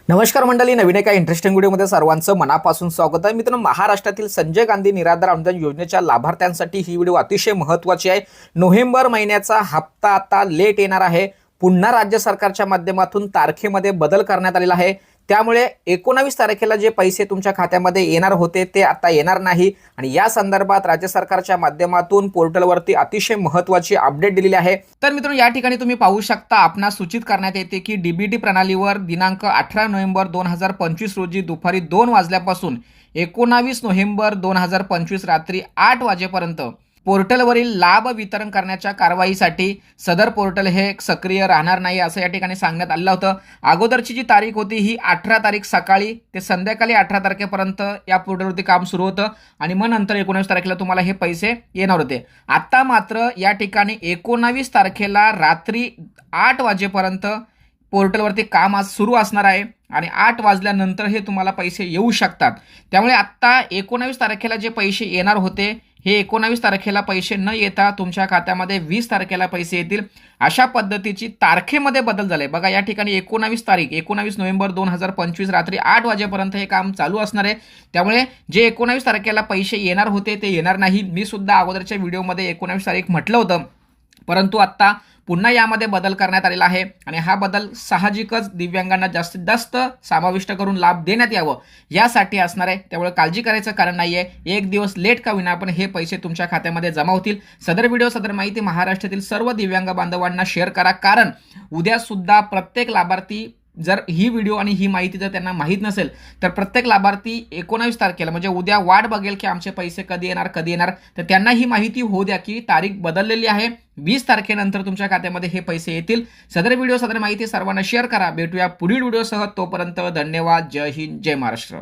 नमस्कार मंडळी, नवीन एका इंटरेस्टिंग व्हिडिओमध्ये सर्वांचं मनापासून स्वागत आहे. मित्रांनो, महाराष्ट्रातील संजय गांधी निराधार अनुदान योजनेच्या लाभार्थ्यांसाठी ही व्हिडिओ अतिशय महत्त्वाची आहे. नोव्हेंबर महिन्याचा हप्ता आता लेट येणार आहे. पुन्हा राज्य सरकारच्या माध्यमातून तारखेमध्ये बदल करण्यात आलेला आहे. त्यामुळे 19 तारखेला जे पैसे तुमच्या खात्यामध्ये येणार होते ते आता येणार नाही आणि या संदर्भात राज्य सरकारच्या माध्यमातून पोर्टलवरती अतिशय महत्त्वाची अपडेट दिलेली आहे. तर मित्रांनो, या ठिकाणी तुम्ही पाहू शकता, आपणास सूचित करण्यात येते की डीबीटी प्रणालीवर दिनांक 18 नोव्हेंबर 2025 रोजी दुपारी 2 वाजल्यापासून 19 नोव्हेंबर 2025 रात्री 8 वाजेपर्यंत पोर्टलवरील लाभ वितरण करण्याच्या कारवाईसाठी सदर पोर्टल हे सक्रिय राहणार नाही असं या ठिकाणी सांगण्यात आलं होतं. अगोदरची जी तारीख होती ही 18 तारीख सकाळी ते संध्याकाळी 18 तारखेपर्यंत या पोर्टलवरती काम सुरू होतं आणि मग नंतर 19 तारखेला तुम्हाला हे पैसे येणार होते. आता मात्र या ठिकाणी 19 तारखेला रात्री 8 वाजेपर्यंत पोर्टलवरती काम आज सुरू असणार आहे आणि 8 वाजल्यानंतर हे तुम्हाला पैसे येऊ शकतात. त्यामुळे आत्ता 19 तारखेला जे पैसे येणार होते हे 19 तारखेला पैसे न येता तुमच्या खात्यामध्ये 20 तारखेला पैसे येतील. अशा पद्धतीची तारखेमध्ये बदल झाले. बघा, या ठिकाणी 19 तारीख 19 नोव्हेंबर 2025 रात्री 8 वाजेपर्यंत हे काम चालू असणार आहे. त्यामुळे जे 19 तारखेला पैसे येणार होते ते येणार नाही. मी सुद्धा अगोदरच्या व्हिडिओमध्ये 19 तारीख म्हटलं होतं, परंतु आत्ता पुन्हा यामध्ये बदल करण्यात आलेला आहे आणि हा बदल साहजिकच दिव्यांगांना जास्तीत जास्त समाविष्ट करून लाभ देण्यात यावं यासाठी असणार आहे. त्यामुळे काळजी करायचं कारण नाही आहे. एक दिवस लेट का विना पण हे पैसे तुमच्या खात्यामध्ये जमा होतील. सदर व्हिडिओ सदर माहिती महाराष्ट्रातील सर्व दिव्यांग बांधवांना शेअर करा, कारण उद्या सुद्धा प्रत्येक लाभार्थी जर ही व्हिडिओ आणि ही माहिती जर त्यांना माहीत नसेल तर प्रत्येक लाभार्थी 19 तारखेला म्हणजे उद्या वाट बघेल की आमचे पैसे कधी येणार. तर त्यांना ही माहिती होऊ द्या की तारीख बदललेली आहे. 20 तारखेनंतर तुमच्या खात्यामध्ये हे पैसे येतील. सदर व्हिडिओ सदर माहिती सर्वांना शेअर करा. भेटूया पुढील व्हिडिओसह. तोपर्यंत धन्यवाद. जय हिंद, जय महाराष्ट्र.